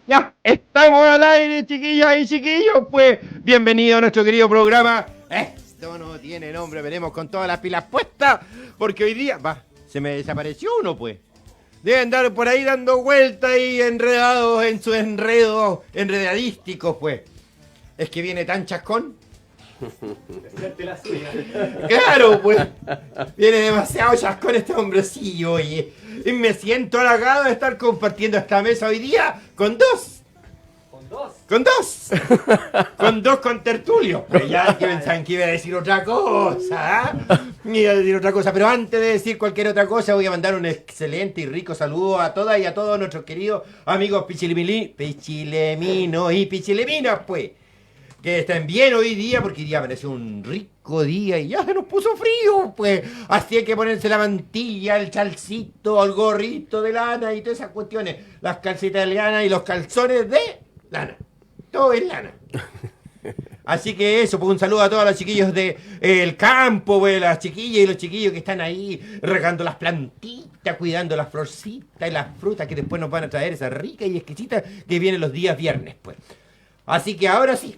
Ya, estamos al aire, chiquillas y chiquillos, pues bienvenido a nuestro querido programa. Esto no tiene nombre, veremos con todas las pilas puestas, porque hoy día, se me desapareció uno, pues. Deben andar por ahí dando vueltas y enredados en sus enredos enredadísticos, pues. Es que viene tan chascón. Claro, pues. Viene demasiado chascón este hombrecillo, oye. Y me siento halagado de estar compartiendo esta mesa hoy día con dos. Con dos contertulios. Pero ya que pensaban que iba a decir otra cosa. Iba a decir otra cosa. Pero antes de decir cualquier otra cosa, voy a mandar un excelente y rico saludo a todas y a todos nuestros queridos amigos pichileminos y pichileminas, pues. Que estén bien hoy día, porque hoy día amaneció un rico día y ya se nos puso frío, pues. Así hay que ponerse la mantilla, el chalcito, el gorrito de lana y todas esas cuestiones. Las calcetas de lana y los calzones de lana. Todo es lana. Así que eso, pues un saludo a todos los chiquillos de el campo, pues, las chiquillas y los chiquillos que están ahí regando las plantitas, cuidando las florcitas y las frutas que después nos van a traer esa rica y exquisita que vienen los días viernes, pues. Así que ahora sí.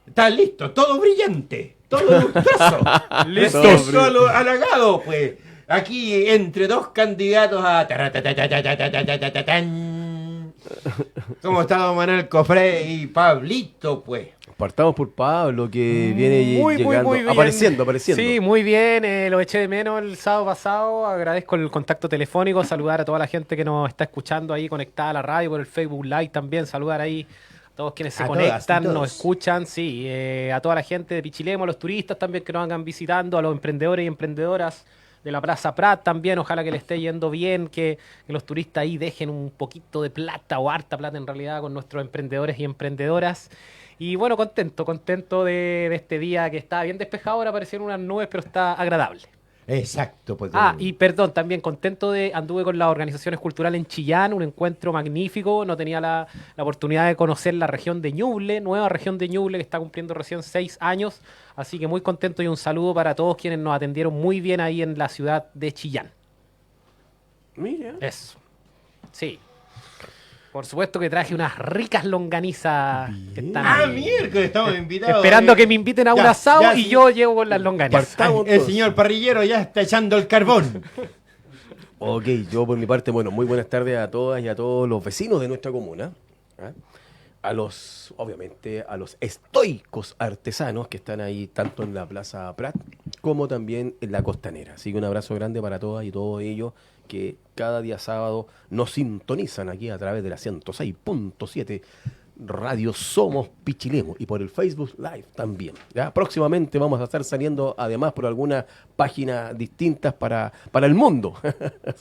Está listo, todo brillante, todo lustroso. Listo, halagado, pues. Aquí entre dos candidatos a... ¿Cómo está don Manuel Cofré y Pablito, pues? Partamos por Pablo, que viene llegando, muy bien. apareciendo. Sí, muy bien, lo eché de menos el sábado pasado, agradezco el contacto telefónico, saludar a toda la gente que nos está escuchando ahí conectada a la radio, por el Facebook Live también, saludar ahí a todos quienes se conectan, nos escuchan, sí, a toda la gente de Pichilemu, a los turistas también que nos hagan visitando, a los emprendedores y emprendedoras de la Plaza Prat también, ojalá que le esté yendo bien, que los turistas ahí dejen un poquito de plata o harta plata en realidad con nuestros emprendedores y emprendedoras. Y bueno, contento de este día que está bien despejado, ahora aparecieron unas nubes, pero está agradable. Exacto, pues. Y perdón, también anduve con las organizaciones culturales en Chillán, un encuentro magnífico, no tenía la oportunidad de conocer la región de Ñuble, nueva región de Ñuble que está cumpliendo recién 6 años, así que muy contento y un saludo para todos quienes nos atendieron muy bien ahí en la ciudad de Chillán. Mira. Eso, sí. Por supuesto que traje unas ricas longanizas que están ahí, miércoles, estamos invitados. esperando que me inviten a un asado y sí. yo llego con las longanizas. El señor parrillero ya está echando el carbón. Ok, yo por mi parte, bueno, muy buenas tardes a todas y a todos los vecinos de nuestra comuna. Obviamente, a los estoicos artesanos que están ahí tanto en la Plaza Prat como también en la Costanera. Así que un abrazo grande para todas y todos ellos que cada día sábado nos sintonizan aquí a través de la 106.7 Radio Somos Pichilemu y por el Facebook Live también. ¿Ya? Próximamente vamos a estar saliendo además por algunas páginas distintas para el mundo.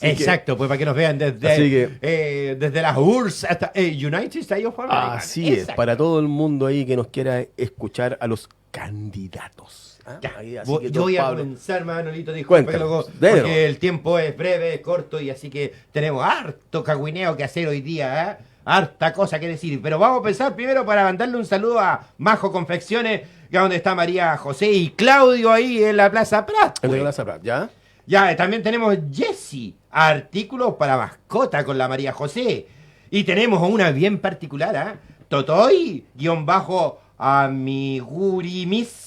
Exacto, pues para que nos vean desde las URSS hasta United States of America. Así es, para todo el mundo ahí que nos quiera escuchar a los candidatos. Yo voy a comenzar, Manolito, disculpe, porque el tiempo es breve, es corto y así que tenemos harto cagüineo que hacer hoy día, harta cosa que decir, pero vamos a empezar primero para mandarle un saludo a Majo Confecciones, que es donde está María José y Claudio ahí en la Plaza Prat. En la Plaza Prat, ¿ya? Ya, también tenemos Jessy, artículos para mascota con la María José. Y tenemos una bien particular, Totoy, _amigurimis.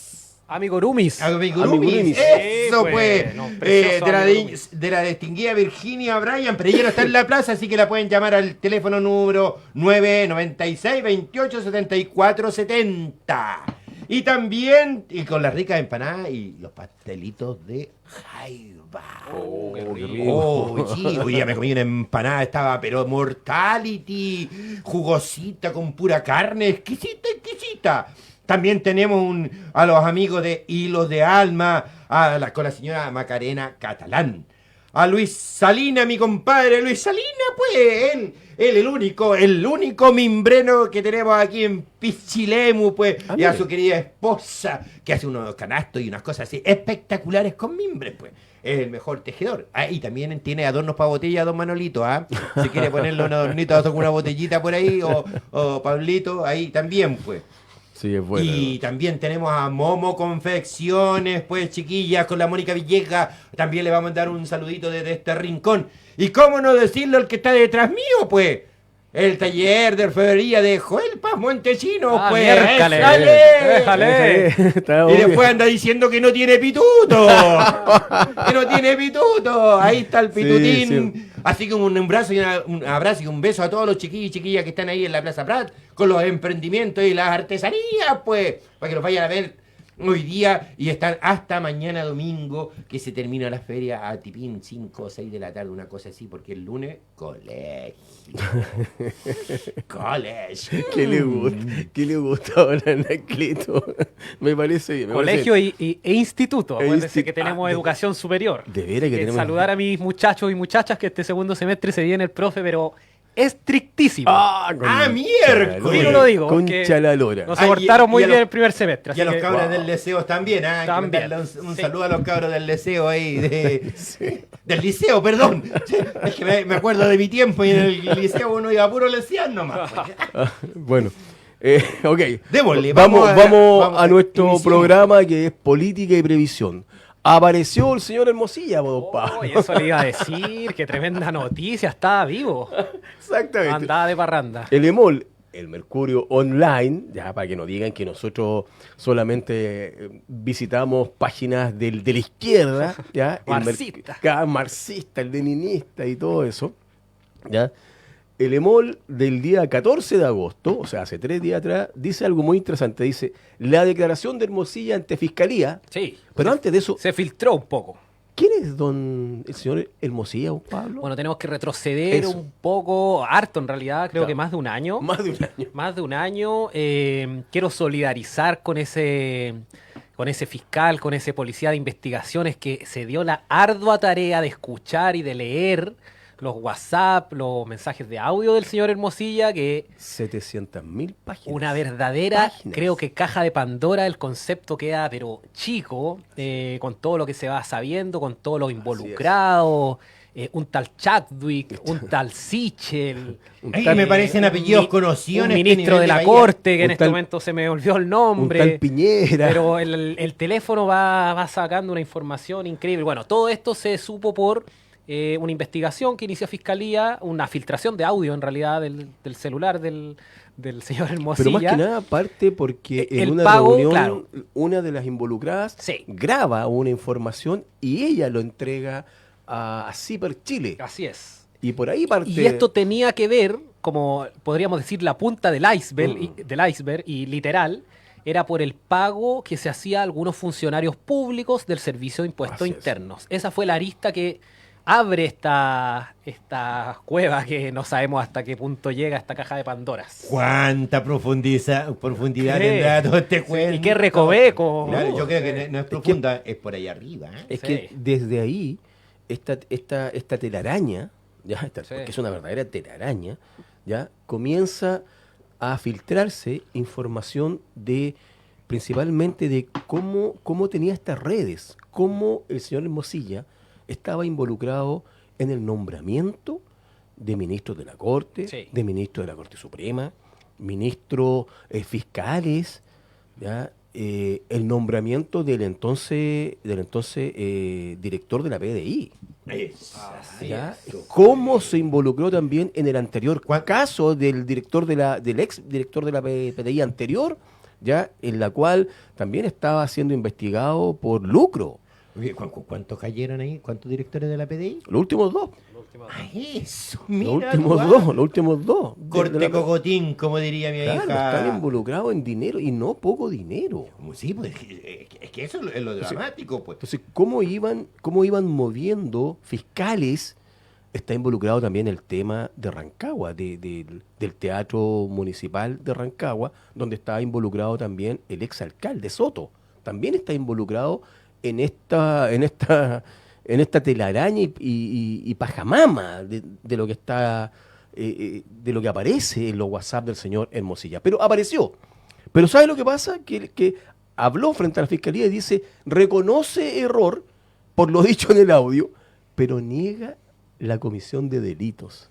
Amigurumis. Eso, pues. De la distinguida Virginia Bryan, pero ella no está en la plaza, así que la pueden llamar al teléfono número 996-287470. Y también, y con las ricas empanadas y los pastelitos de jaiba. Qué rico. Sí, hoy día me comí una empanada, estaba pero mortality, jugosita con pura carne, exquisita. También tenemos a los amigos de Hilos de Alma, con la señora Macarena Catalán. A Luis Salina, mi compadre Luis Salina, pues, él el único mimbreno que tenemos aquí en Pichilemu, pues, y a su querida esposa, que hace unos canastos y unas cosas así espectaculares con mimbres, pues. Es el mejor tejedor. Y también tiene adornos para botella, don Manolito, Si quiere ponerle un adornito con una botellita por ahí, o Pablito, ahí también, pues. Sí, es bueno. Y también tenemos a Momo Confecciones, pues, chiquillas, con la Mónica Villegas. También le vamos a dar un saludito desde este rincón. Y cómo no decirlo el que está detrás mío, pues. el taller de orfebrería de Joel Paz Montesinos, pues. Miércale. ¡Échale! Está Y obvio. después anda diciendo que no tiene pituto. Que no tiene pituto. Ahí está el pitutín. Sí. Así que un abrazo un abrazo y un beso a todos los chiquillos y chiquillas que están ahí en la Plaza Prat con los emprendimientos y las artesanías, pues. Para que los vayan a ver hoy día y están hasta mañana domingo que se termina la feria a tipín 5 o 6 de la tarde, una cosa así, porque el lunes colegio. College. ¿Qué le gusta ahora Anacleto? Me parece bien. Colegio e instituto. E Acuérdense insti- que tenemos educación superior. De veras que tenemos. Saludar a mis muchachos y muchachas que este segundo semestre se viene el profe, pero estrictísimo. Miércoles. Sí, no lo digo, Concha que la lora. Nos soportaron y muy a bien los- el primer semestre. Y a así los que- cabros Wow. del liceo también, ¿ah? Hay que También, mandarle un sí. saludo a los cabros del liceo ahí. Del liceo, perdón. Es que me acuerdo de mi tiempo y en el liceo uno iba puro lesear nomás. Pues. Bueno, ok. Démosle, vamos vamos a nuestro iniciemos. programa que es política y previsión. Apareció el señor Hermosilla, don Pablo. Oh, y eso le iba a decir, qué tremenda noticia, estaba vivo. Exactamente. Andaba de parranda. El EMOL, el Mercurio Online, ya para que no digan que nosotros solamente visitamos páginas de la izquierda, ya, Marxista. marxista, el leninista y todo eso, ya. El EMOL del día 14 de agosto, o sea, hace 3 días atrás, dice algo muy interesante. Dice, la declaración de Hermosilla ante Fiscalía. Sí. Pero antes de eso, Se filtró un poco. ¿quién es el señor Hermosilla, don Pablo? Bueno, tenemos que retroceder Eso. un poco, harto en realidad, creo Claro. que más de un año. Más de un año. Más de un año. Quiero solidarizar con ese fiscal, con ese policía de investigaciones que se dio la ardua tarea de escuchar y de leer los WhatsApp, los mensajes de audio del señor Hermosilla, que 700.000 páginas. una verdadera, Páginas. creo que caja de Pandora, el concepto queda pero chico, con todo lo que se va sabiendo, con todos los involucrados, un tal Chadwick, un tal Sichel, Ahí me parecen apellidos un conocidos. un en este ministro nivel de la país. corte, que en Un este tal- momento se me olvidó el Un nombre. tal Piñera. Pero el teléfono va sacando una información increíble. Bueno, todo esto se supo por una investigación que inició Fiscalía, una filtración de audio en realidad del celular del señor Hermosilla. Pero más que nada, aparte porque en El una pago, reunión, claro. una de las involucradas Sí. graba una información y ella lo entrega a Ciper Chile. Así es. Y por ahí parte... Y esto tenía que ver, como podríamos decir, la punta del iceberg, Mm. del iceberg y literal, era por el pago que se hacía a algunos funcionarios públicos del Servicio de Impuestos Así es. Internos. Esa fue la arista que abre esta cueva que no sabemos hasta qué punto llega esta caja de Pandoras. Cuánta profundidad ¿Qué? tendrá todo este Sí, cuento. y qué recoveco. Claro, yo creo que no es profunda, es por ahí arriba. ¿eh? Es Sí. que desde ahí, esta telaraña, ya, Sí. porque es una verdadera telaraña, ya, comienza a filtrarse información principalmente de cómo tenía estas redes, cómo el señor Hermosilla estaba involucrado en el nombramiento de ministros de la Corte, Sí. de ministros de la Corte Suprema, ministros fiscales, ¿ya? El nombramiento del entonces director de la PDI. ¿Ya? ¿Cómo se involucró también en el anterior caso del ex director de la PDI anterior, ya, en la cual también estaba siendo investigado por lucro? Oye, ¿cuántos cayeron ahí? ¿Cuántos directores de la PDI? Los últimos dos. Ah, eso, Los mira. últimos tú, dos, los últimos dos. Corte De la- cocotín, como diría mi Claro, hija. están involucrados en dinero y no poco dinero. Sí, pues es que eso es lo dramático, pues. Entonces, ¿cómo iban moviendo fiscales? Está involucrado también el tema de Rancagua, del Teatro Municipal de Rancagua, donde está involucrado también el exalcalde Soto. También está involucrado en esta telaraña y pajamama de lo que está de lo que aparece en los WhatsApp del señor Hermosilla. Pero apareció. Pero ¿sabe lo que pasa? Que habló frente a la fiscalía y dice, reconoce error por lo dicho en el audio, pero niega la comisión de delitos.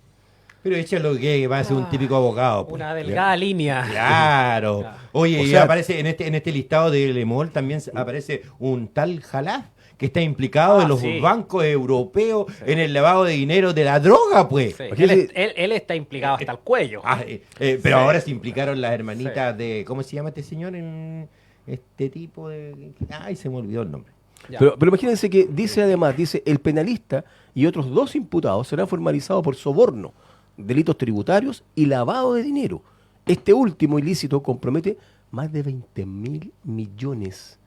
Pero échalo que va a ser un típico abogado. Pues. Una delgada línea. Claro. Oye, O y sea, aparece en este listado de Lemol también aparece un tal Jalaf que está implicado en los bancos europeos en el lavado de dinero de la droga, pues. Sí. Él está implicado hasta el cuello. Pero ahora se implicaron las hermanitas de... ¿Cómo se llama este señor? Este tipo de... Ay, se me olvidó el nombre. Pero imagínense que dice el penalista y otros 2 imputados serán formalizados por soborno, delitos tributarios y lavado de dinero. Este último ilícito compromete más de 20.000 millones.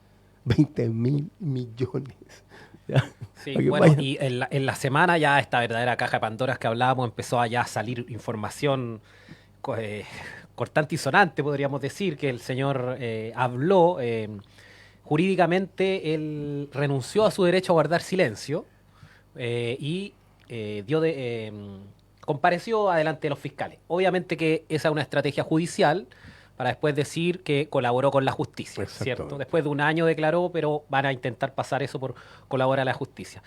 20.000 millones. Sí, bueno, y en la semana ya esta verdadera caja de Pandoras que hablábamos empezó a ya salir información cortante y sonante, podríamos decir, que el señor habló. Jurídicamente él renunció a su derecho a guardar silencio y compareció adelante de los fiscales. Obviamente que esa es una estrategia judicial para después decir que colaboró con la justicia, ¿cierto? Después de un año declaró, pero van a intentar pasar eso por colaborar a la justicia.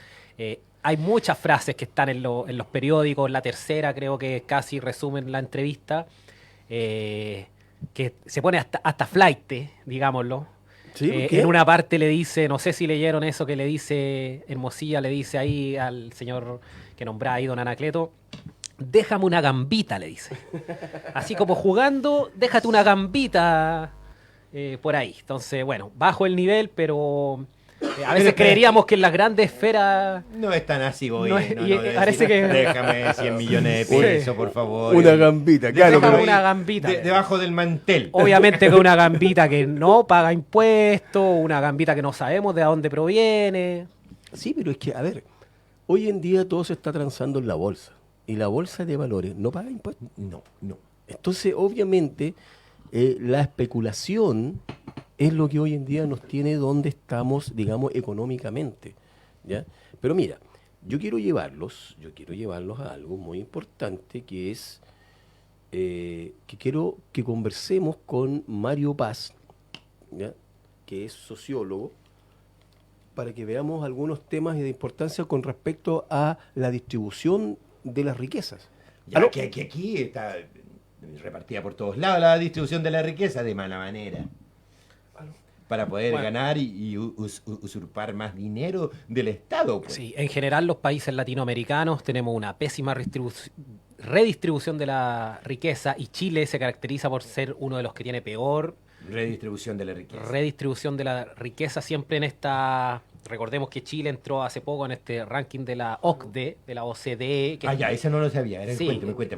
Hay muchas frases que están en los periódicos, la tercera creo que casi resumen la entrevista, que se pone hasta flight, digámoslo. ¿Sí? En una parte le dice, no sé si leyeron eso que le dice Hermosilla, le dice ahí al señor que nombraba ahí, don Anacleto, déjame una gambita, le dice. Así como jugando, déjate una gambita por ahí. Entonces, bueno, bajo el nivel, pero a veces creeríamos que en las grandes esferas... No es tan así, güey. Parece que... Déjame 100 millones de pesos, por favor. Una gambita, claro. Déjame una gambita. Debajo del mantel. Obviamente que una gambita que no paga impuestos, una gambita que no sabemos de dónde proviene. Sí, pero es que, a ver, hoy en día todo se está transando en la bolsa. Y la bolsa de valores no paga impuestos. No. Entonces, obviamente, la especulación es lo que hoy en día nos tiene donde estamos, digamos, económicamente, ¿ya? Pero mira, yo quiero llevarlos a algo muy importante, que es que quiero que conversemos con Mario Paz, ¿ya? Que es sociólogo, para que veamos algunos temas de importancia con respecto a la distribución de las riquezas. Ya que aquí está repartida por todos lados la distribución de la riqueza de mala manera. Para poder ganar y usurpar más dinero del Estado. Pues. Sí, en general los países latinoamericanos tenemos una pésima redistribución de la riqueza y Chile se caracteriza por ser uno de los que tiene peor redistribución de la riqueza. Redistribución de la riqueza siempre en esta... Recordemos que Chile entró hace poco en este ranking de la OCDE, de la OCDE. Ese no lo sabía. Me cuenta.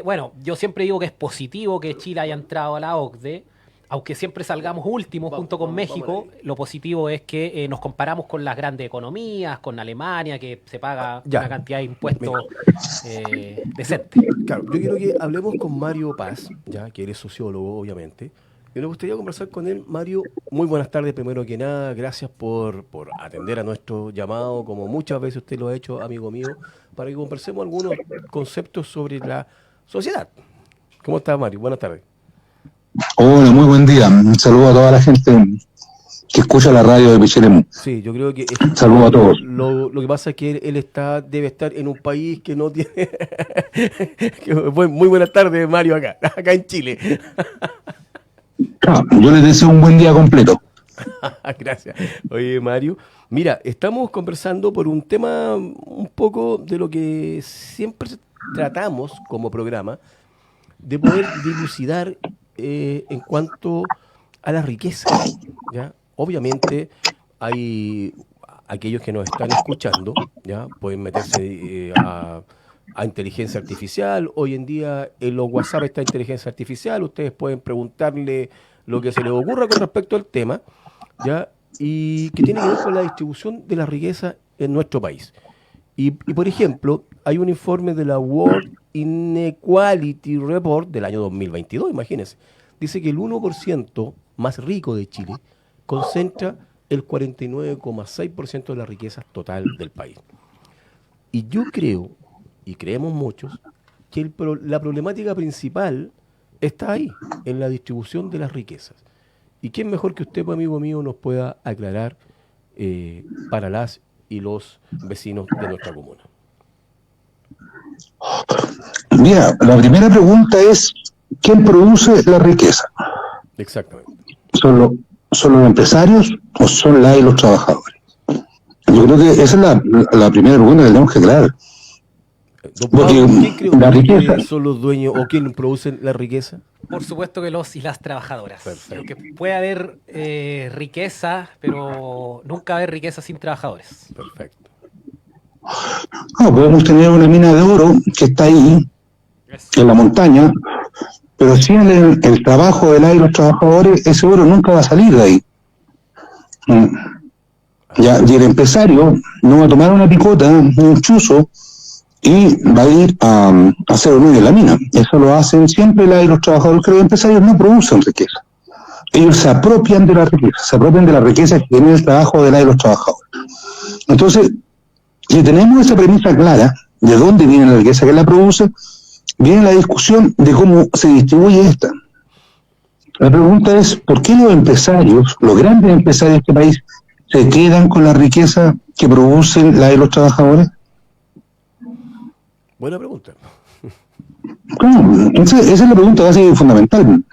Bueno, yo siempre digo que es positivo que Chile haya entrado a la OCDE, aunque siempre salgamos últimos junto con México. Lo positivo es que nos comparamos con las grandes economías, con Alemania, que se paga una cantidad de impuestos decente. Claro, yo quiero que hablemos con Mario Paz, ya que eres sociólogo, obviamente. Y me gustaría conversar con él. Mario, muy buenas tardes, primero que nada. Gracias por atender a nuestro llamado, como muchas veces usted lo ha hecho, amigo mío, para que conversemos algunos conceptos sobre la sociedad. ¿Cómo está, Mario? Buenas tardes. Hola, muy buen día. Un saludo a toda la gente que escucha la radio de Pichilemu. Sí, yo creo que... Saludo a todos. Lo que pasa es que él debe estar en un país que no tiene... Muy buenas tardes, Mario, acá en Chile. Yo les deseo un buen día completo. Gracias. Oye, Mario, mira, estamos conversando por un tema un poco de lo que siempre tratamos como programa, de poder dilucidar en cuanto a la riqueza, ¿ya? Obviamente hay aquellos que nos están escuchando, ¿ya? Pueden meterse a inteligencia artificial. Hoy en día en los WhatsApp está inteligencia artificial, ustedes pueden preguntarle lo que se les ocurra con respecto al tema, ¿ya? Y que tiene que ver con la distribución de la riqueza en nuestro país. Y por ejemplo, hay un informe de la World Inequality Report del año 2022, imagínense. Dice que el 1% más rico de Chile concentra el 49,6% de la riqueza total del país. Y yo creo, y creemos muchos, que la problemática principal está ahí, en la distribución de las riquezas. ¿Y quién mejor que usted, amigo mío, nos pueda aclarar para las y los vecinos de nuestra comuna? Mira, la primera pregunta es, ¿quién produce la riqueza? Exactamente. ¿Son los empresarios o son las y los trabajadores? yo creo que esa es la primera pregunta que tenemos que aclarar. Don Porque Pablo, ¿quién cree la usted riqueza- que son los dueños o quién produce la riqueza? Por supuesto que los y las trabajadoras. Perfecto. Porque puede haber riqueza, pero nunca haber riqueza sin trabajadores. Perfecto. No, podemos tener una mina de oro que está ahí, en la montaña, pero sin el trabajo de los trabajadores, ese oro nunca va a salir de ahí. Ya, y el empresario no va a tomar una picota, un chuzo, y va a ir a hacer un hoyo en la mina. Eso lo hacen siempre los trabajadores, que los empresarios no producen riqueza. Ellos se apropian de la riqueza que tiene el trabajo de los trabajadores. Entonces, si tenemos esa premisa clara de dónde viene la riqueza que la produce, viene la discusión de cómo se distribuye esta. La pregunta es, ¿por qué los empresarios, los grandes empresarios de este país, se quedan con la riqueza que producen los trabajadores? Buena pregunta. Claro, esa es la pregunta básica y fundamental.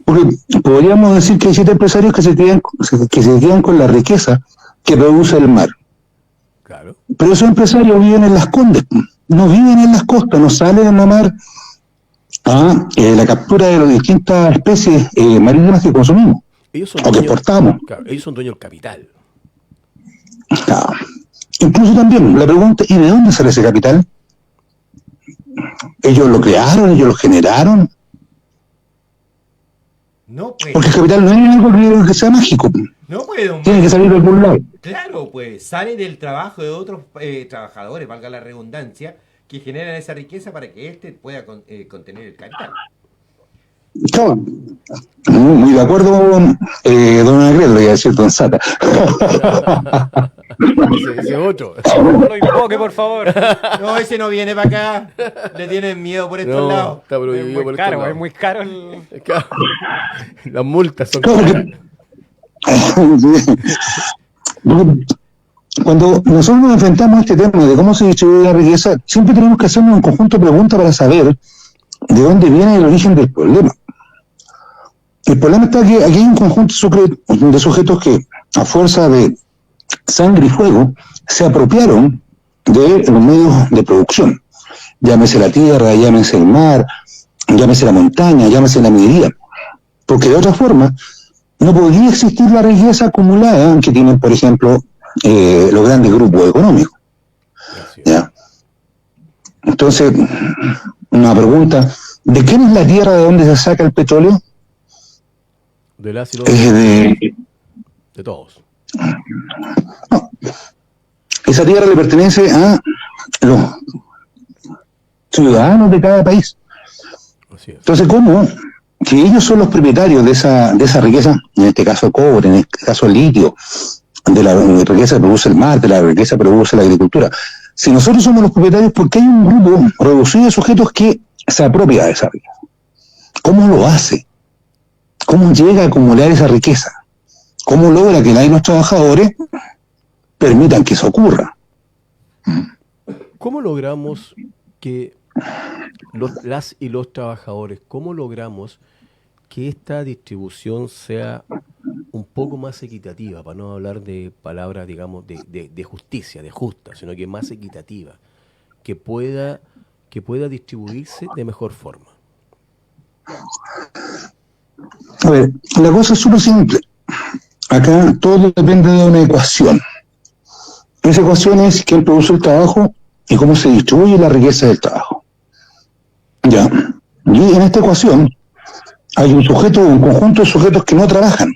Porque podríamos decir que hay 7 empresarios que se quedan con la riqueza que produce el mar. Claro. Pero esos empresarios viven en las condes, no viven en las costas, no salen en la mar a la captura de las distintas especies marítimas que consumimos Ellos son o que dueños, exportamos. claro, ellos son dueños del capital. Claro. Incluso también la pregunta, ¿y de dónde sale ese capital? ¿Ellos lo crearon? ¿Ellos lo generaron? No, pues. Porque el capital no es algo que sea mágico, No, pues, don tiene que salir de algún lado. Claro, pues sale del trabajo de otros trabajadores, valga la redundancia, que generan esa riqueza para que éste pueda contener el capital. Claro. Muy de acuerdo, don Agrel, lo iba a decir don Sata. Ese otro. No lo invoque, por favor. No, ese no viene para acá. Le tienen miedo por estos No, lados. está Es prohibido muy por estos caro, lados. es muy caro el... Claro. Las multas son Claro, caras. porque cuando nosotros nos enfrentamos a este tema de cómo se distribuye la riqueza, siempre tenemos que hacernos un conjunto de preguntas para saber de dónde viene el origen del problema. El problema está que aquí hay un conjunto de sujetos que, a fuerza de sangre y fuego, se apropiaron de los medios de producción. Llámese la tierra, llámese el mar, llámese la montaña, llámese la minería. Porque de otra forma, no podría existir la riqueza acumulada que tienen, por ejemplo, los grandes grupos económicos. ¿Ya? Entonces, una pregunta, ¿de quién es la tierra de donde se saca el petróleo? Del ácido Es de todos. esa tierra le pertenece a los ciudadanos de cada país. Así es. Entonces, ¿cómo? Si ellos son los propietarios de esa riqueza, en este caso cobre, en este caso litio, de la riqueza que produce el mar, de la riqueza que produce la agricultura. Si nosotros somos los propietarios, ¿por qué hay un grupo reducido de sujetos que se apropia de esa riqueza? ¿Cómo lo hace? ¿Cómo llega a acumular esa riqueza? ¿Cómo logra que los trabajadores permitan que eso ocurra? ¿Cómo logramos que las y los trabajadores, cómo logramos que esta distribución sea un poco más equitativa, para no hablar de palabras, digamos, de justicia, de justa, sino que más equitativa, que pueda distribuirse de mejor forma? A ver, la cosa es súper simple. Acá todo depende de una ecuación. Esa ecuación es quién produce el trabajo y cómo se distribuye la riqueza del trabajo. Ya. Y en esta ecuación hay un conjunto de sujetos que no trabajan,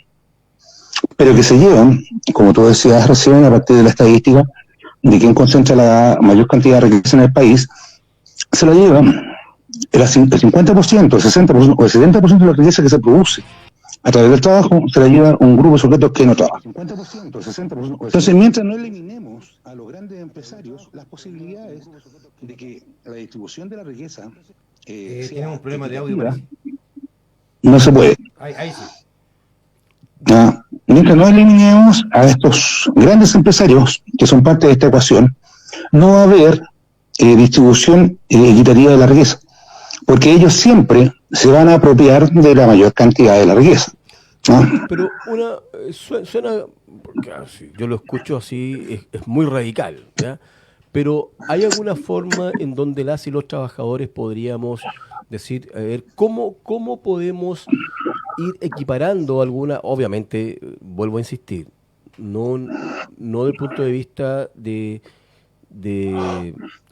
pero que se llevan, como tú decías recién, a partir de la estadística de quién concentra la mayor cantidad de riqueza en el país, se la llevan el 50%, el 60% o el 70% de la riqueza que se produce a través del trabajo, se la lleva un grupo de sujetos que no trabajan. 50%, 60%. Entonces, mientras no eliminemos a los grandes empresarios, las posibilidades de que la distribución de la riqueza Tenemos un problema de audio. Parece. no se puede. Ahí sí. ¿Ya? Mientras no eliminemos a estos grandes empresarios que son parte de esta ecuación, no va a haber distribución equitativa de la riqueza, porque ellos siempre se van a apropiar de la mayor cantidad de la riqueza. ¿No? Pero suena Claro, sí, yo lo escucho así, es muy radical, ¿ya? Pero ¿hay alguna forma en donde las y los trabajadores podríamos decir, a ver, cómo podemos ir equiparando alguna, obviamente, vuelvo a insistir, no, no del punto de vista de,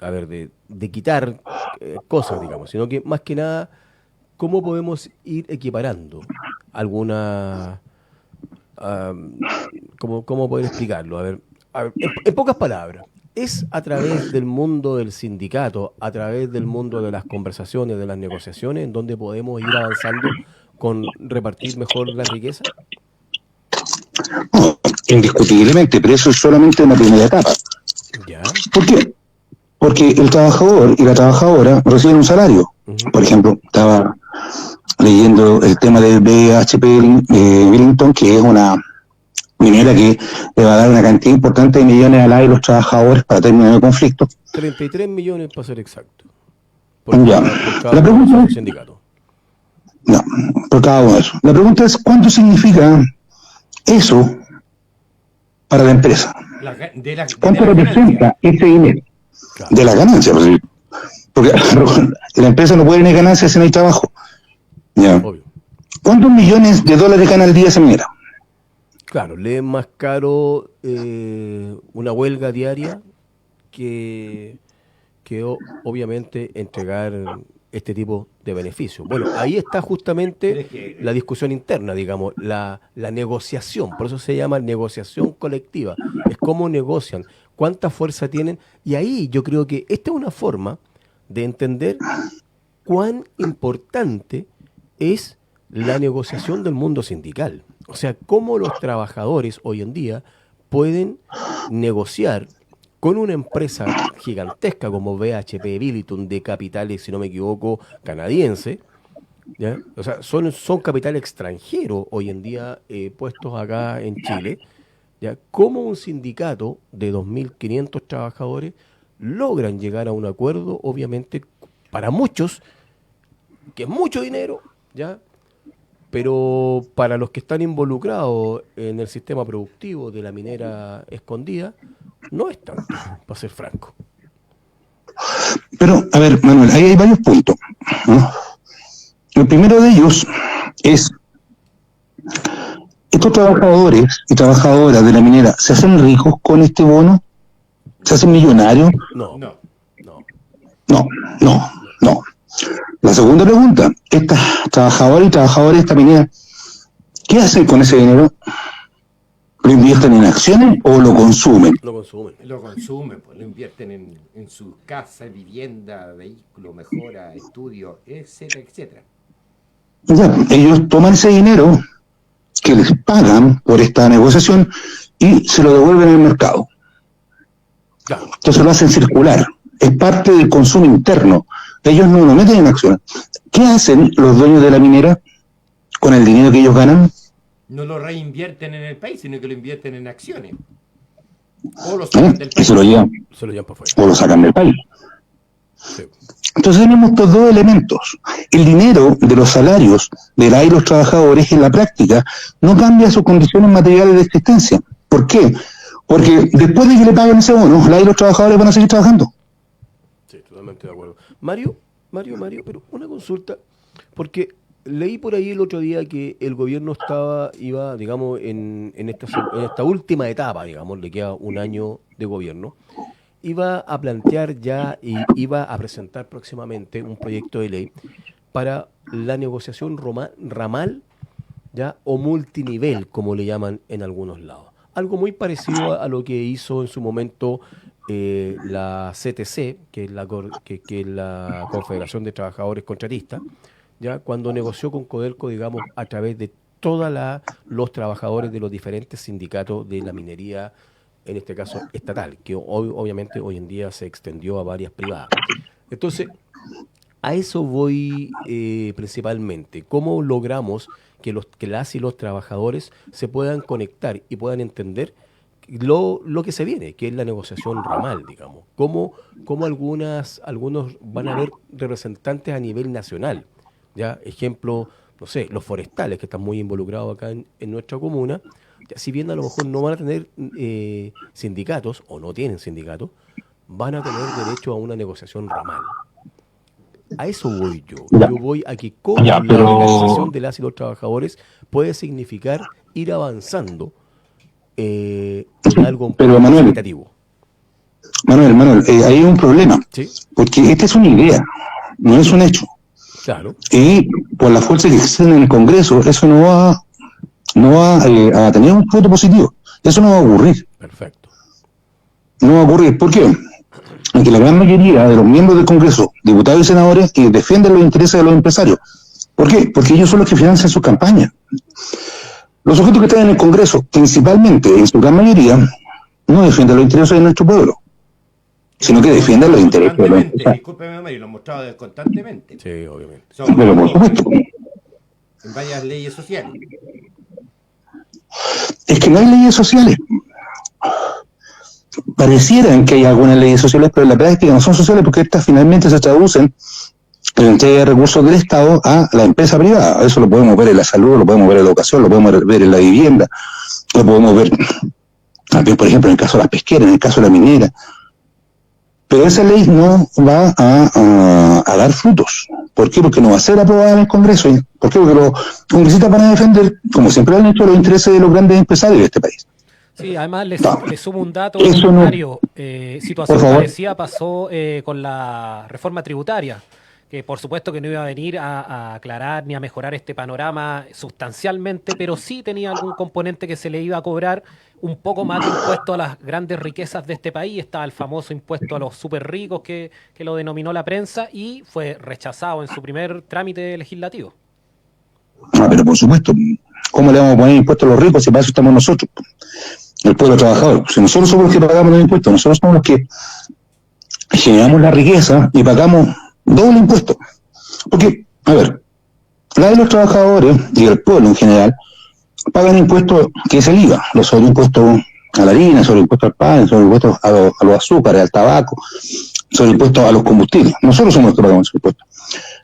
a ver, de quitar cosas, digamos, sino que más que nada, cómo podemos ir equiparando alguna, cómo poder explicarlo, a ver, en pocas palabras, es a través del mundo del sindicato, a través del mundo de las conversaciones, de las negociaciones, en donde podemos ir avanzando con repartir mejor la riqueza. No, indiscutiblemente, pero eso es solamente una primera etapa. Ya. ¿Por qué? Porque el trabajador y la trabajadora reciben un salario. Por ejemplo, estaba leyendo el tema de BHP Billington, que es una minera que le va a dar una cantidad importante de millones al aire a los trabajadores para terminar el conflicto. 33 millones para ser exacto. Ya. Por cada La pregunta uno de es, los sindicatos. no, por cada uno de esos. La pregunta es, ¿cuánto significa eso para la empresa? ¿Cuánto representa ese dinero? Claro. De la ganancia. Porque la empresa no puede tener ganancias si no hay trabajo. Ya. Obvio. ¿Cuántos millones de dólares gana al día esa minera? Claro, le es más caro una huelga diaria que obviamente entregar este tipo de beneficios. Bueno, ahí está justamente la discusión interna, digamos, la negociación, por eso se llama negociación colectiva, es cómo negocian, cuánta fuerza tienen, y ahí yo creo que esta es una forma de entender cuán importante es la negociación del mundo sindical. O sea, cómo los trabajadores hoy en día pueden negociar con una empresa gigantesca como BHP Billiton de capitales, si no me equivoco, canadiense, ¿ya? O sea, son capital extranjero hoy en día puestos acá en Chile, ¿ya? Cómo un sindicato de 2.500 trabajadores logran llegar a un acuerdo, obviamente, para muchos, que es mucho dinero, ¿ya? Pero para los que están involucrados en el sistema productivo de la minera escondida, no es tanto, para ser franco. Pero, a ver, Manuel, ahí hay varios puntos, ¿no? El primero de ellos es, ¿estos trabajadores y trabajadoras de la minera se hacen ricos con este bono? ¿Se hacen millonarios? No. No. La segunda pregunta, estas trabajadoras y trabajadores de esta minera, ¿qué hacen con ese dinero? ¿Lo invierten en acciones o lo consumen? Lo consumen. Lo consumen, pues lo invierten en sus casas, vivienda, vehículo, mejora, estudio, etcétera, etcétera. Ya, ellos toman ese dinero que les pagan por esta negociación y se lo devuelven al mercado. Claro. Entonces lo hacen circular. Es parte del consumo interno. Ellos no lo meten en acciones. ¿Qué hacen los dueños de la minera con el dinero que ellos ganan? No lo reinvierten en el país, sino que lo invierten en acciones. O lo sacan del Y país. se lo llevan para afuera. o lo sacan del país. Sí. Entonces tenemos estos dos elementos. El dinero de los salarios de la y los trabajadores en la práctica no cambia sus condiciones materiales de existencia. ¿Por qué? Porque después de que le paguen ese bono, la y los trabajadores van a seguir trabajando. Sí, totalmente de acuerdo. Mario, pero una consulta, porque leí por ahí el otro día que el gobierno iba, digamos, en esta última etapa, digamos, le queda un año de gobierno, iba a plantear ya y iba a presentar próximamente un proyecto de ley para la negociación ramal, ya, o multinivel, como le llaman en algunos lados. Algo muy parecido a lo que hizo en su momento la CTC, que es la Confederación de Trabajadores Contratistas, ya, cuando negoció con Codelco, digamos, a través de todos los trabajadores de los diferentes sindicatos de la minería, en este caso estatal, que obviamente hoy en día se extendió a varias privadas. Entonces, a eso voy principalmente. ¿Cómo logramos que las y los trabajadores se puedan conectar y puedan entender lo que se viene, que es la negociación ramal, digamos? ¿Cómo algunos van a haber representantes a nivel nacional? ¿Ya? Ejemplo, no sé, los forestales, que están muy involucrados acá en nuestra comuna, si bien a lo mejor no van a tener sindicatos, o no tienen sindicatos, van a tener derecho a una negociación ramal. A eso voy yo. Ya. Yo voy a que cómo Ya, la pero- organización de las y los trabajadores puede significar ir avanzando en algo un Pero, poco más Manuel, equitativo. Manuel, ahí hay un problema, ¿Sí? porque esta es una idea, no es un hecho. Claro. Y por la fuerza que existe en el Congreso, eso no va a tener un fruto positivo. Eso no va a ocurrir. Perfecto. No va a ocurrir. ¿Por qué? Porque la gran mayoría de los miembros del Congreso, diputados y senadores, que defienden los intereses de los empresarios. ¿Por qué? Porque ellos son los que financian sus campañas. Los sujetos que están en el Congreso, principalmente, en su gran mayoría, no defienden los intereses de nuestro pueblo, sino que defienden los intereses de los Constantemente, empresarios. discúlpeme, Mario, lo han mostrado constantemente. Sí, obviamente. Pero por supuesto, En varias leyes sociales. es que no hay leyes sociales. Parecieran que hay algunas leyes sociales, pero en la práctica no son sociales porque estas finalmente se traducen en la entrega de recursos del Estado a la empresa privada. Eso lo podemos ver en la salud, lo podemos ver en la educación, lo podemos ver en la vivienda, lo podemos ver también, por ejemplo, en el caso de las pesqueras, en el caso de la minera. Pero esa ley no va a dar frutos. ¿Por qué? Porque no va a ser aprobada en el Congreso. ¿Por qué? Porque los congresistas van a defender, como siempre han hecho, los intereses de los grandes empresarios de este país. Sí, además No. le sumo un dato, Eso no- Mario. Situación Por favor. parecida pasó con la reforma tributaria, que por supuesto que no iba a venir a aclarar ni a mejorar este panorama sustancialmente, pero sí tenía algún componente que se le iba a cobrar un poco más de impuesto a las grandes riquezas de este país. Estaba el famoso impuesto a los súper ricos que lo denominó la prensa y fue rechazado en su primer trámite legislativo. Pero por supuesto, ¿cómo le vamos a poner impuestos a los ricos si para eso estamos nosotros? El pueblo trabajador. Si nosotros somos los que pagamos los impuestos, nosotros somos los que generamos la riqueza y pagamos doble impuesto. Porque, a ver, la de los trabajadores y el pueblo en general pagan impuestos que es el IVA, los sobreimpuestos a la harina, sobreimpuestos al pan, sobreimpuestos a los azúcares, al tabaco, sobreimpuestos a los combustibles. Nosotros somos los que pagamos esos impuestos.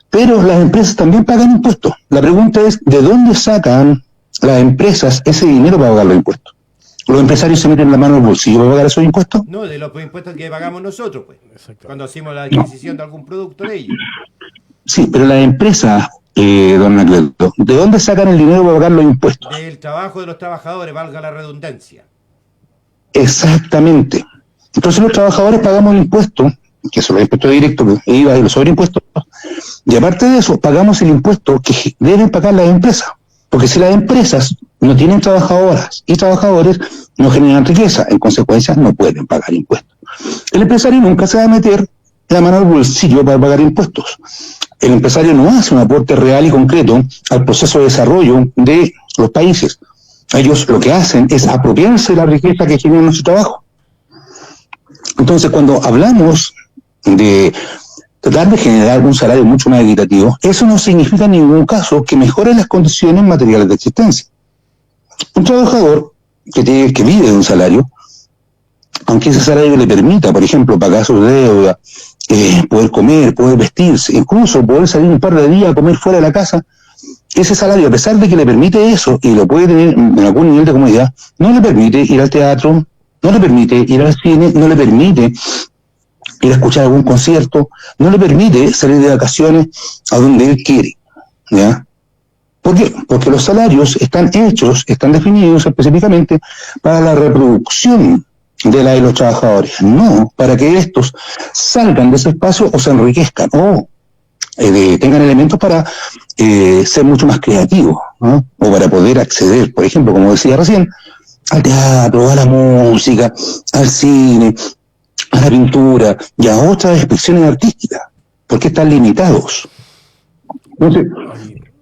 Pero las empresas también pagan impuestos. La pregunta es, ¿de dónde sacan las empresas ese dinero para pagar los impuestos? ¿Los empresarios se meten la mano en el bolsillo para pagar esos impuestos? No, de los impuestos que pagamos nosotros, pues. Exacto. Cuando hacemos la adquisición de algún producto de ellos. Sí, pero las empresas, don Anacleto, ¿de dónde sacan el dinero para pagar los impuestos? Del trabajo de los trabajadores, valga la redundancia. Exactamente. Entonces los trabajadores pagamos el impuesto, que son los impuestos directos, IVA y los sobreimpuestos, y aparte de eso, pagamos el impuesto que deben pagar las empresas. Porque si las empresas no tienen trabajadoras y trabajadores, no generan riqueza, en consecuencia no pueden pagar impuestos. El empresario nunca se va a meter la mano al bolsillo para pagar impuestos. El empresario no hace un aporte real y concreto al proceso de desarrollo de los países. Ellos lo que hacen es apropiarse de la riqueza que genera nuestro trabajo. Entonces, cuando hablamos de tratar de generar un salario mucho más equitativo, eso no significa en ningún caso que mejore las condiciones materiales de existencia. Un trabajador que vive de un salario, aunque ese salario le permita, por ejemplo, pagar sus deudas, poder comer, poder vestirse, incluso poder salir un par de días a comer fuera de la casa, ese salario, a pesar de que le permite eso y lo puede tener en algún nivel de comodidad, no le permite ir al teatro, no le permite ir al cine, no le permite ir a escuchar algún concierto, no le permite salir de vacaciones a donde él quiere, ¿ya? ¿Por qué? Porque los salarios están hechos, están definidos específicamente para la reproducción de los trabajadores, no para que estos salgan de ese espacio o se enriquezcan o tengan elementos para ser mucho más creativos, ¿no? O para poder acceder, por ejemplo, como decía recién, al teatro, a la música, al cine, a la pintura y a otras expresiones artísticas, porque están limitados. Entonces,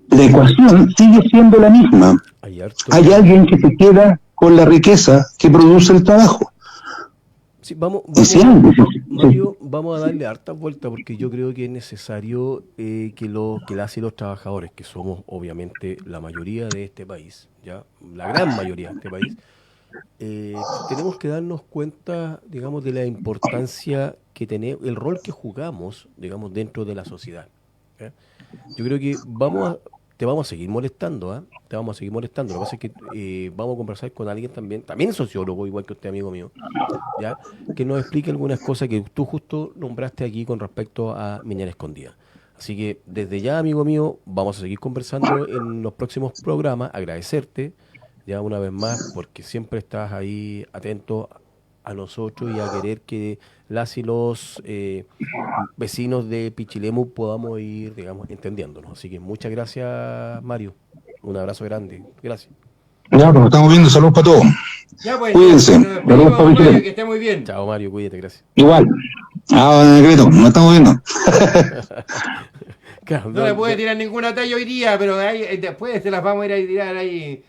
la ecuación sigue siendo la misma. Hay alguien que se queda con la riqueza que produce el trabajo. Sí, vamos, Mario, vamos a darle hartas vueltas porque yo creo que es necesario que las y los trabajadores, que somos obviamente la mayoría de este país, ya la gran mayoría de este país, tenemos que darnos cuenta, digamos, de la importancia que tenemos, el rol que jugamos, digamos, dentro de la sociedad. ¿Ya? Yo creo que te vamos a seguir molestando, ¿ah? Te vamos a seguir molestando. Lo que pasa es que vamos a conversar con alguien también es sociólogo, igual que usted, amigo mío, ¿ya? Que nos explique algunas cosas que tú justo nombraste aquí con respecto a Minera Escondida. Así que desde ya, amigo mío, vamos a seguir conversando en los próximos programas. Agradecerte ya una vez más porque siempre estás ahí atento a nosotros y a querer que las y los vecinos de Pichilemu podamos ir, digamos, entendiéndonos. Así que muchas gracias, Mario. Un abrazo grande. Gracias. Ya, pues nos estamos viendo. Saludos para todos. Ya, pues, Cuídense. nos despedimos, Saludos para Mario, Pichilemu. que esté muy bien. Chao, Mario. Cuídate. Gracias. Igual. Decreto, nos estamos viendo. Claro, No le puede tirar ninguna talla hoy día, pero ahí, después se las vamos a ir a tirar ahí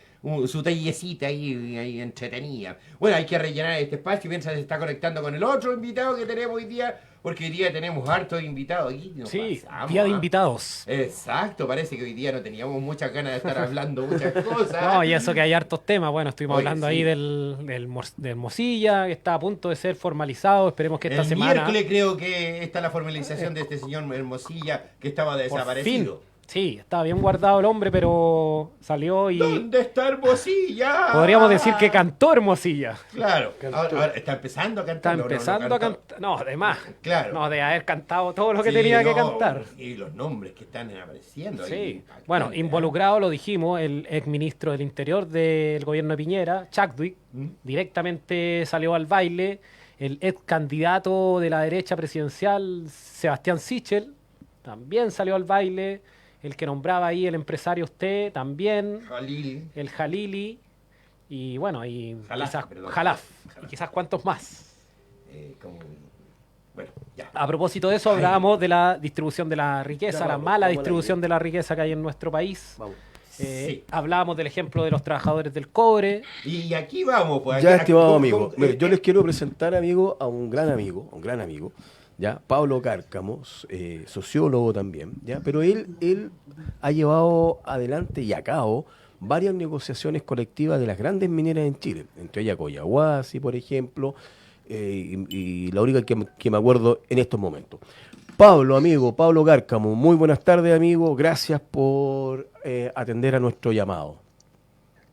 su tallecita ahí entretenida. Bueno, hay que rellenar este espacio mientras se está conectando con el otro invitado que tenemos hoy día, porque hoy día tenemos hartos invitados aquí. Sí, pasamos, día de invitados. Exacto, parece que hoy día no teníamos muchas ganas de estar hablando muchas cosas. No, y eso que hay hartos temas. Bueno, estuvimos Oye, hablando sí. ahí del Mosilla, que está a punto de ser formalizado. Esperemos que esta el semana. miércoles creo que está la formalización de este señor Hermosilla que estaba por fin. desaparecido. Sí, estaba bien guardado el hombre, pero salió y ¿Dónde está Hermosilla? podríamos decir que cantó Hermosilla. Claro, ahora está empezando a cantar. Está empezando a cantar. No, además. Claro. No, de haber cantado todo lo que Sí, tenía que no, cantar. Y los nombres que están apareciendo. ahí, Sí. impactante, Bueno, ¿eh? involucrado, lo dijimos, el ex ministro del Interior del gobierno de Piñera, Chadwick, directamente salió al baile. El ex candidato de la derecha presidencial, Sebastián Sichel, también salió al baile. El que nombraba ahí el empresario usted, también. Jalil. El Jalili. Y bueno, y Jalaf, quizás perdón. Jalaf. Jalaf. Y quizás cuántos más. Bueno, ya. A propósito de eso, hablábamos de la distribución de la riqueza, Ya, la vamos, mala vamos distribución de la riqueza que hay en nuestro país. Vamos. Sí. Hablábamos del ejemplo de los trabajadores del cobre. Y aquí vamos, pues. Ya, aquí- estimado con- amigo, con- mire, yo les quiero presentar, amigo, a un gran amigo, ya, Pablo Cárcamo, sociólogo también, ya, pero él ha llevado adelante y a cabo varias negociaciones colectivas de las grandes mineras en Chile, entre ellas Collahuasi, por ejemplo, y la única que me acuerdo en estos momentos. Pablo, amigo, Pablo Cárcamo, muy buenas tardes, amigo, gracias por atender a nuestro llamado.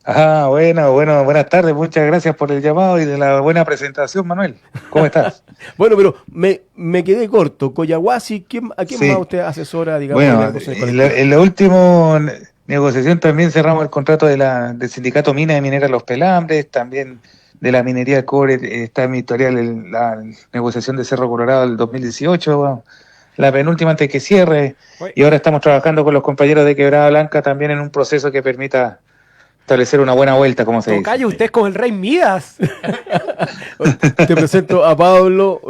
Buenas tardes, muchas gracias por el llamado y de la buena presentación, Manuel. ¿Cómo estás? Bueno, pero me quedé corto. Collahuasi, ¿a quién Sí. más usted asesora, digamos, en Bueno, las negociaciones colectivas? en la última negociación también cerramos el contrato del sindicato Mina de Minera Los Pelambres, también de la minería de cobre está en mi historial la negociación de Cerro Colorado del 2018, bueno, la penúltima antes que cierre, y ahora estamos trabajando con los compañeros de Quebrada Blanca también en un proceso que permita establecer una buena vuelta, como se dice. Tocayo, usted es como el rey Midas. Te presento a Pablo,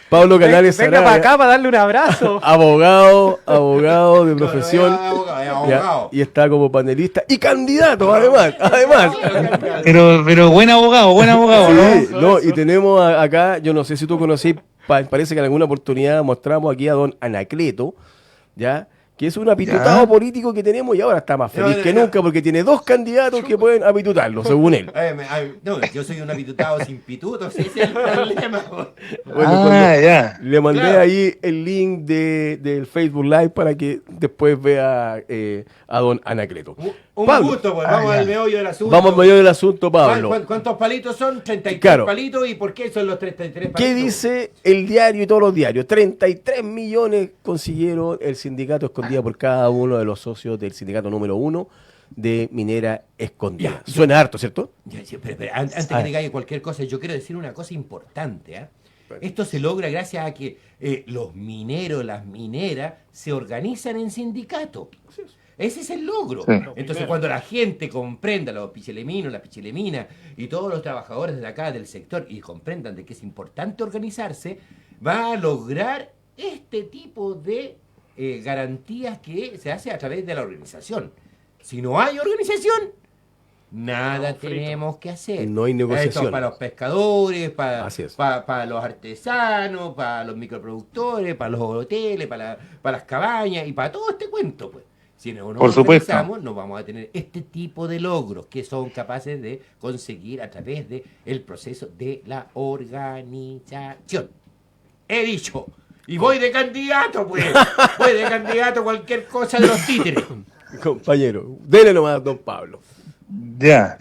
Pablo Canales Venga para Sarabia, acá para darle un abrazo. abogado de profesión, No, es ya, abogado. y está como panelista y candidato, además. Pero buen abogado, Sí, ¿no? no, y tenemos acá, yo no sé si tú conocís, parece que en alguna oportunidad mostramos aquí a don Anacleto, ¿ya? Que es un apitutado político que tenemos y ahora está más feliz que nunca porque tiene 2 candidatos que pueden apitutarlo, según él. No, yo soy un apitutado sin pitutos, ese es el problema. Bueno, Ya. le mandé Claro. ahí el link del Facebook Live para que después vea a don Anacleto. Un Pablo. gusto, pues vamos al meollo del asunto. Vamos al medio del asunto, Pablo. ¿Cuántos palitos son? 33 Claro. palitos. ¿Y por qué son los 33 palitos? ¿Qué dice el diario y todos los diarios? 33 millones consiguieron el sindicato Escondida por cada uno de los socios del sindicato número 1 de Minera Escondida. Ya, Suena harto, ¿cierto? Ya, sí, pero antes que digáis cualquier cosa, yo quiero decir una cosa importante. ¿eh? Esto se logra gracias a que los mineros, las mineras, se organizan en sindicato. Ese es el logro. Sí. Entonces, cuando la gente comprenda, los picheleminos, las picheleminas y todos los trabajadores de acá del sector, y comprendan de que es importante organizarse, va a lograr este tipo de garantías que se hace a través de la organización. Si no hay organización, nada tenemos que hacer. No hay negociación. Esto es para los pescadores, Así es. para los artesanos, para los microproductores, para los hoteles, para las cabañas y para todo este cuento, pues. Si no nos Por supuesto. organizamos, no vamos a tener este tipo de logros que son capaces de conseguir a través de el proceso de la organización. He dicho. Y voy de candidato, pues. Voy de candidato a cualquier cosa de los títeres. Compañero, dele nomás, don Pablo. Ya.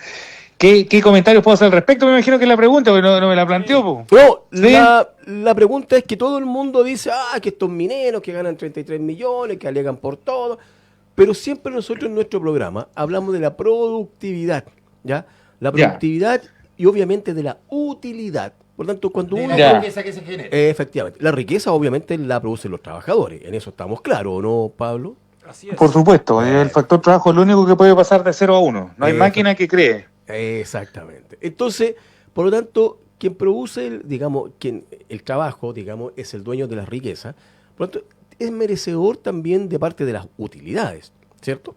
¿Qué comentarios puedo hacer al respecto? Me imagino que es la pregunta, porque no me la planteó. Po. No, ¿Sí? la pregunta es que todo el mundo dice, que estos mineros que ganan 33 millones, que alegan por todo, pero siempre nosotros en nuestro programa hablamos de la productividad, ¿ya? La productividad y obviamente de la utilidad. Por tanto, cuando uno... La riqueza que se genera. Efectivamente. La riqueza obviamente la producen los trabajadores. En eso estamos claros, ¿o no, Pablo? Así es. Por supuesto, el factor trabajo es lo único que puede pasar de 0 a 1. No hay máquina que cree. Exactamente. Entonces, por lo tanto, quien produce, el trabajo, es el dueño de la riqueza. Por lo tanto, es merecedor también de parte de las utilidades, ¿cierto?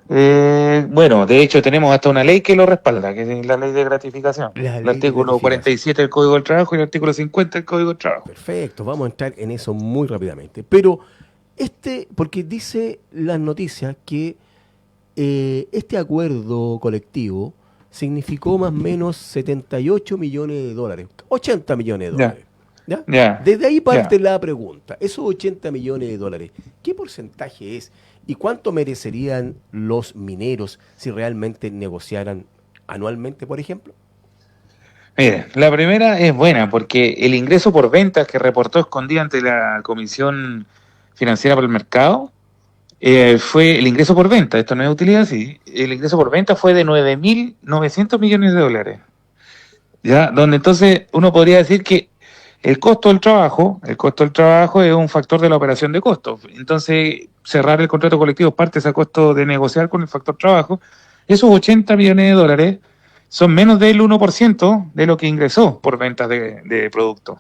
Bueno, de hecho tenemos hasta una ley que lo respalda, que es la ley de gratificación. El artículo 47 del Código del Trabajo y el artículo 50 del Código del Trabajo. Perfecto, vamos a entrar en eso muy rápidamente. Pero porque dice la noticia que este acuerdo colectivo significó más o menos 78 millones de dólares, 80 millones de dólares. ¿Ya? Desde ahí parte la pregunta. Esos 80 millones de dólares, ¿qué porcentaje es? ¿Y cuánto merecerían los mineros si realmente negociaran anualmente, por ejemplo? Mire, la primera es buena porque el ingreso por ventas que reportó Escondida ante la Comisión Financiera para el Mercado fue el ingreso por venta. Esto no es utilidad, sí. El ingreso por venta fue de 9.900 millones de dólares. ¿Ya? Donde entonces uno podría decir que el costo del trabajo es un factor de la operación de costos. Entonces, cerrar el contrato colectivo parte de ese costo de negociar con el factor trabajo. Esos 80 millones de dólares son menos del 1% de lo que ingresó por ventas de productos.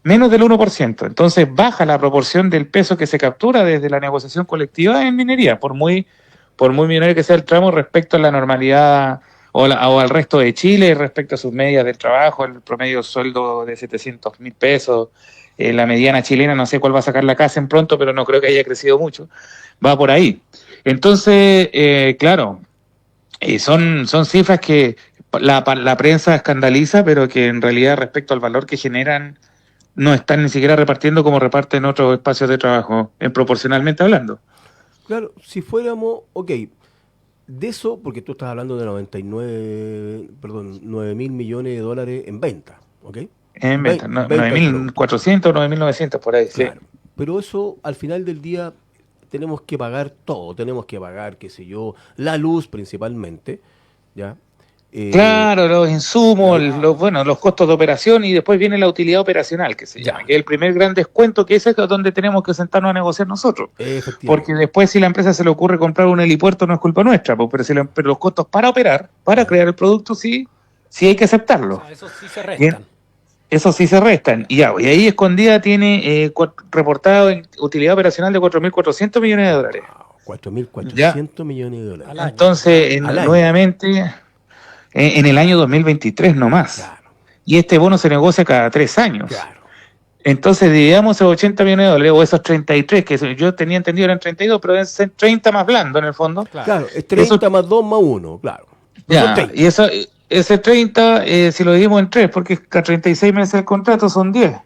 Menos del 1%. Entonces, baja la proporción del peso que se captura desde la negociación colectiva en minería, por muy millonario que sea el tramo respecto a la normalidad o al resto de Chile, respecto a sus medias del trabajo, el promedio sueldo de 700.000 pesos, la mediana chilena, no sé cuál va a sacar la casa en pronto, pero no creo que haya crecido mucho, va por ahí. Entonces, claro, son cifras que la prensa escandaliza, pero que en realidad respecto al valor que generan, no están ni siquiera repartiendo como reparten otros espacios de trabajo, proporcionalmente hablando. Claro, si fuéramos, de eso, porque tú estás hablando de 9 mil millones de dólares en venta, ¿ok? En venta, 9.400, 9.900 por ahí, claro. Sí. Pero eso, al final del día, tenemos que pagar todo, tenemos que pagar, qué sé yo, la luz principalmente, ¿ya? Claro, los insumos, los costos de operación y después viene la utilidad operacional, que se llama, que es el primer gran descuento, que ese es donde tenemos que sentarnos a negociar nosotros. Porque después si la empresa se le ocurre comprar un helipuerto no es culpa nuestra, pero los costos para operar, para crear el producto, sí hay que aceptarlo. Eso sí se restan. Eso sí se restan. Y ahí Escondida tiene reportado en utilidad operacional de 4.400 millones de dólares. 4.400 millones de dólares. Entonces, nuevamente... En el año 2023 nomás. Claro. Y este bono se negocia cada 3 años. Claro. Entonces dividamos esos 80 millones de dólares, o esos 33, que yo tenía entendido eran 32, pero es 30 más blando en el fondo. Claro, es 30 eso, más 2 más 1, claro. Y ese 30, si lo dividimos en 3, porque cada 36 meses del contrato son 10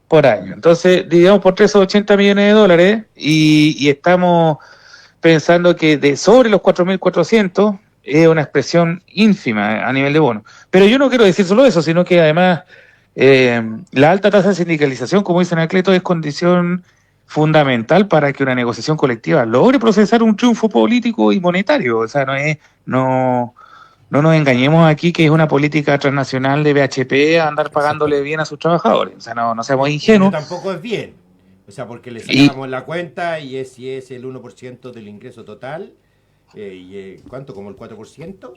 por año. Entonces dividimos por 3 esos 80 millones de dólares y estamos pensando que sobre los 4.400... es una expresión ínfima a nivel de bono. Pero yo no quiero decir solo eso, sino que además la alta tasa de sindicalización, como dice Anacleto, es condición fundamental para que una negociación colectiva logre procesar un triunfo político y monetario. O sea, no nos engañemos aquí que es una política transnacional de BHP a andar pagándole bien a sus trabajadores. O sea, no seamos ingenuos. Pero tampoco es bien. O sea, porque le sacamos la cuenta y si es el 1% del ingreso total... ¿cuánto? ¿Como el 4%?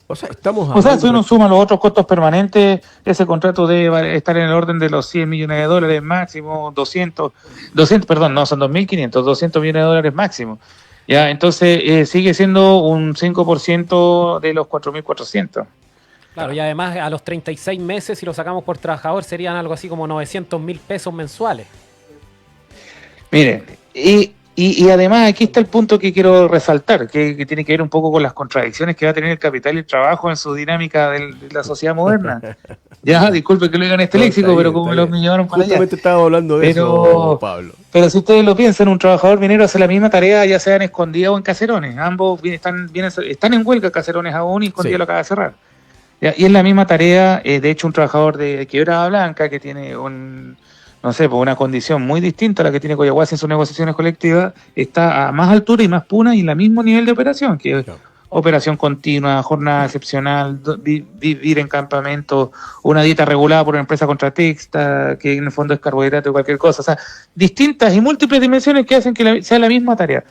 O sea, si uno suma los otros costos permanentes, ese contrato debe estar en el orden de los 100 millones de dólares máximo, 200, perdón, no, son 2.500, 200 millones de dólares máximo. Ya, entonces sigue siendo un 5% de los 4.400. Claro, y además a los 36 meses, si lo sacamos por trabajador, serían algo así como 900.000 pesos mensuales. Mire, y Y además aquí está el punto que quiero resaltar, que tiene que ver un poco con las contradicciones que va a tener el capital y el trabajo en su dinámica de la sociedad moderna. Ya, disculpe que lo diga en este léxico, pero como me llevaron para allá. Justamente estaba hablando de eso, Pablo. Pero si ustedes lo piensan, un trabajador minero hace la misma tarea, ya sea en Escondida o en Caserones. Ambos están en huelga, Caserones aún, y Escondida lo acaba de cerrar. Ya, y es la misma tarea, de hecho, un trabajador de Quebrada Blanca que tiene una condición muy distinta a la que tiene Coyahuasi en sus negociaciones colectivas, está a más altura y más puna y en el mismo nivel de operación, que es operación continua, jornada excepcional, vivir en campamento, una dieta regulada por una empresa contratista, que en el fondo es carbohidrato o cualquier cosa. O sea, distintas y múltiples dimensiones que hacen que sea la misma tarea.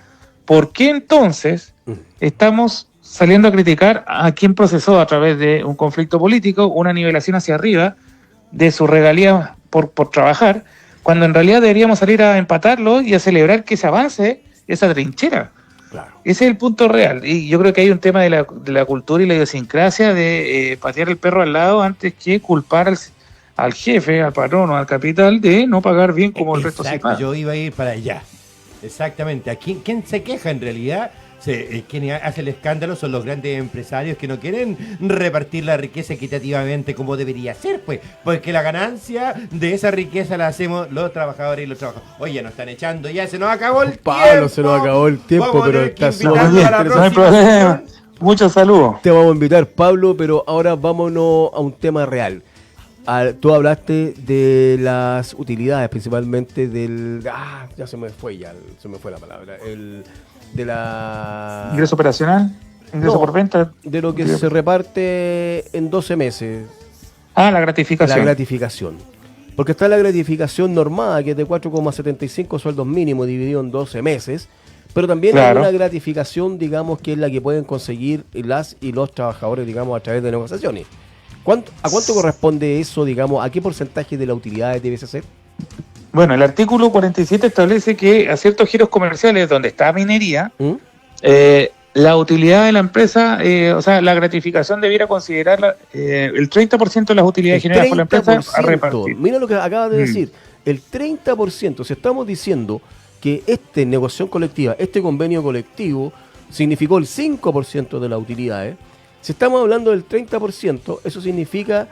¿Por qué entonces estamos saliendo a criticar a quien procesó a través de un conflicto político una nivelación hacia arriba de su regalía por trabajar, cuando en realidad deberíamos salir a empatarlo y a celebrar que se avance esa trinchera? Claro. Ese es el punto real. Y yo creo que hay un tema de la cultura y la idiosincrasia de patear el perro al lado antes que culpar al jefe, al patrono, al capital de no pagar bien como el resto se paga. Yo iba a ir para allá. Exactamente. ¿A quién se queja en realidad? Quien hace el escándalo son los grandes empresarios que no quieren repartir la riqueza equitativamente como debería ser, pues, porque la ganancia de esa riqueza la hacemos los trabajadores y los trabajadores. Oye, nos están echando, ya se nos acabó el Pablo, tiempo. se nos acabó el tiempo, pero está No hay problema. Muchos saludos. Te vamos a invitar, Pablo, pero ahora vámonos a un tema real. Tú hablaste de las utilidades, principalmente del... ya se me fue la palabra. De la... ¿Ingreso operacional? ¿Ingreso por venta? De lo que se reparte en 12 meses. La gratificación. La gratificación. Porque está la gratificación normada, que es de 4,75 sueldos mínimos dividido en 12 meses. Pero también hay una gratificación, digamos, que es la que pueden conseguir las y los trabajadores, digamos, a través de negociaciones. ¿A cuánto corresponde eso, digamos? ¿A qué porcentaje de la utilidad debe ser? Bueno, el artículo 47 establece que a ciertos giros comerciales donde está minería, la utilidad de la empresa, la gratificación debiera considerar el 30% de las utilidades generadas por la empresa a repartir. Mira lo que acabas de decir, el 30%. Si estamos diciendo que esta negociación colectiva, este convenio colectivo, significó el 5% de las utilidades, si estamos hablando del 30%, eso significa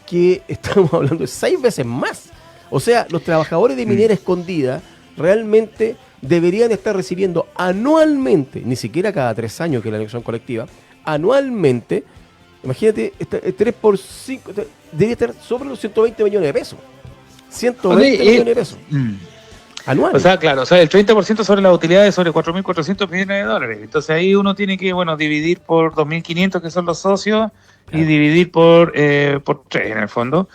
que estamos hablando de 6 veces más. O sea, los trabajadores de Minera Escondida realmente deberían estar recibiendo anualmente, ni siquiera cada 3 años que es la negociación colectiva, anualmente, imagínate, 3 por 5, debería estar sobre los 120 millones de pesos. 120 millones de pesos. Anual. O sea, claro, el 30% sobre las utilidades sobre 4.400 millones de dólares. Entonces ahí uno tiene que, dividir por 2.500 que son los socios y dividir por 3 en el fondo.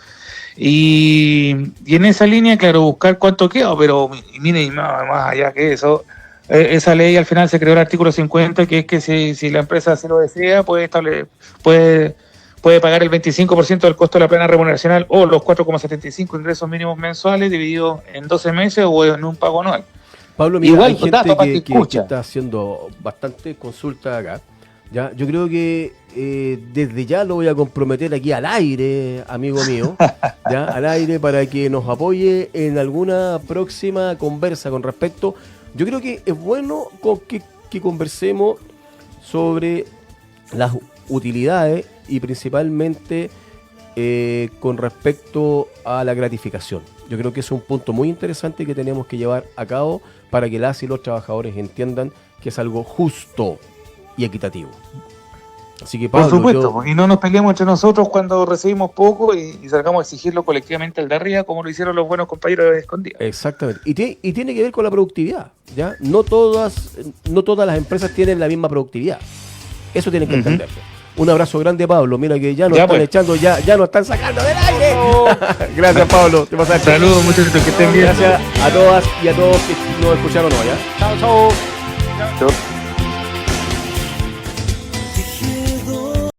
Y en esa línea, claro, buscar cuánto queda, pero mire, más allá que eso, esa ley al final se creó el artículo 50, que es que si la empresa así lo desea, puede pagar el 25% del costo de la plana remuneracional o los 4,75 ingresos mínimos mensuales divididos en 12 meses o en un pago anual. Pablo, mira, igual, hay gente que está haciendo bastante consulta acá. ¿Ya? Yo creo que desde ya lo voy a comprometer aquí al aire, amigo mío, ¿ya? Al aire para que nos apoye en alguna próxima conversa con respecto. Yo creo que es bueno que conversemos sobre las utilidades y principalmente con respecto a la gratificación. Yo creo que es un punto muy interesante que tenemos que llevar a cabo para que las y los trabajadores entiendan que es algo justo y equitativo. Así que, Pablo, por supuesto, y no nos peleemos entre nosotros cuando recibimos poco y salgamos a exigirlo colectivamente al de arriba, como lo hicieron los buenos compañeros de Escondida. Exactamente. Y tiene que ver con la productividad, ¿ya? No todas las empresas tienen la misma productividad. Eso tienen que entenderlo. Un abrazo grande, Pablo. Mira que ya nos están echando, ya nos están sacando del aire. Gracias, Pablo. Te pasaste. Saludos, muchachos, que estén bien. Gracias a todas y a todos que nos escucharon hoy. Chao, chao. Chao.